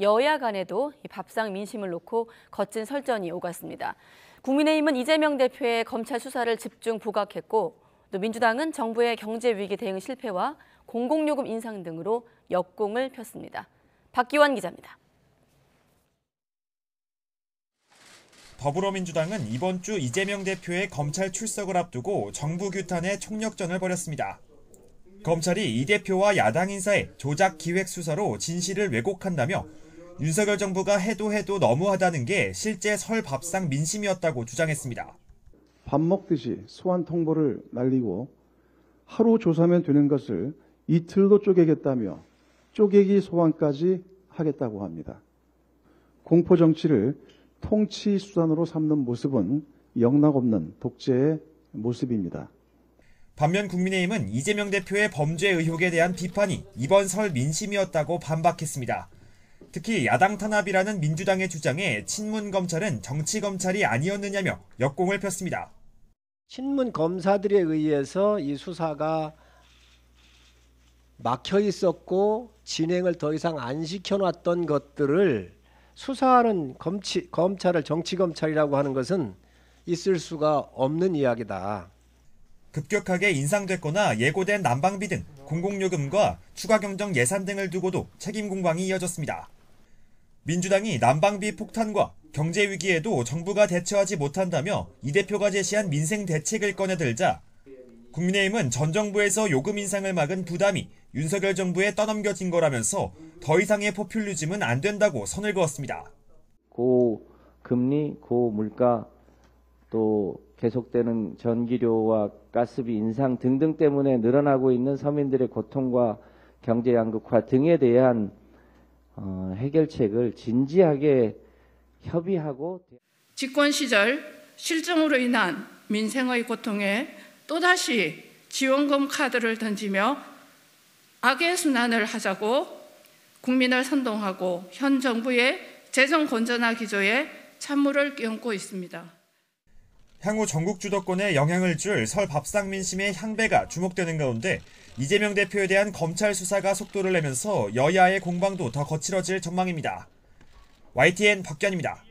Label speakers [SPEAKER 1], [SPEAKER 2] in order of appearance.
[SPEAKER 1] 여야 간에도 이 밥상 민심을 놓고 거친 설전이 오갔습니다. 국민의힘은 이재명 대표의 검찰 수사를 집중 부각했고 또 민주당은 정부의 경제 위기 대응 실패와 공공요금 인상 등으로 역공을 폈습니다. 박기환 기자입니다.
[SPEAKER 2] 더불어민주당은 이번 주 이재명 대표의 검찰 출석을 앞두고 정부 규탄에 총력전을 벌였습니다. 검찰이 이 대표와 야당 인사의 조작 기획 수사로 진실을 왜곡한다며 윤석열 정부가 해도 너무하다는 게 실제 설 밥상 민심이었다고 주장했습니다.
[SPEAKER 3] 밥 먹듯이 소환 통보를 날리고 하루 조사하면 되는 것을 이틀도 쪼개겠다며 쪼개기 소환까지 하겠다고 합니다. 공포 정치를 통치 수단으로 삼는 모습은 영락없는 독재의 모습입니다.
[SPEAKER 2] 반면 국민의힘은 이재명 대표의 범죄 의혹에 대한 비판이 이번 설 민심이었다고 반박했습니다. 특히 야당 탄압이라는 민주당의 주장에 친문 검찰은 정치 검찰이 아니었느냐며 역공을 폈습니다.
[SPEAKER 4] 친문 검사들에 의해서 이 수사가 막혀 있었고 진행을 더 이상 안 시켜놨던 것들을 수사하는 검찰을 정치검찰이라고 하는 것은 있을 수가 없는 이야기다.
[SPEAKER 2] 급격하게 인상됐거나 예고된 난방비 등 공공요금과 추가 경정 예산 등을 두고도 책임 공방이 이어졌습니다. 민주당이 난방비 폭탄과 경제 위기에도 정부가 대처하지 못한다며 이 대표가 제시한 민생 대책을 꺼내들자 국민의힘은 전 정부에서 요금 인상을 막은 부담이 윤석열 정부에 떠넘겨진 거라면서 더 이상의 포퓰리즘은 안 된다고 선을 그었습니다.
[SPEAKER 5] 고금리, 고물가, 또 계속되는 전기료와 가스비 인상 등등 때문에 늘어나고 있는 서민들의 고통과 경제 양극화 등에 대한 해결책을 진지하게 협의하고
[SPEAKER 6] 집권 시절 실정으로 인한 민생의 고통에 또다시 지원금 카드를 던지며 악의 순환을 하자고 국민을 선동하고 현 정부의 재정 건전화 기조에 찬물을 끼얹고 있습니다.
[SPEAKER 2] 향후 전국 주도권에 영향을 줄 설 밥상 민심의 향배가 주목되는 가운데 이재명 대표에 대한 검찰 수사가 속도를 내면서 여야의 공방도 더 거칠어질 전망입니다. YTN 박기환입니다.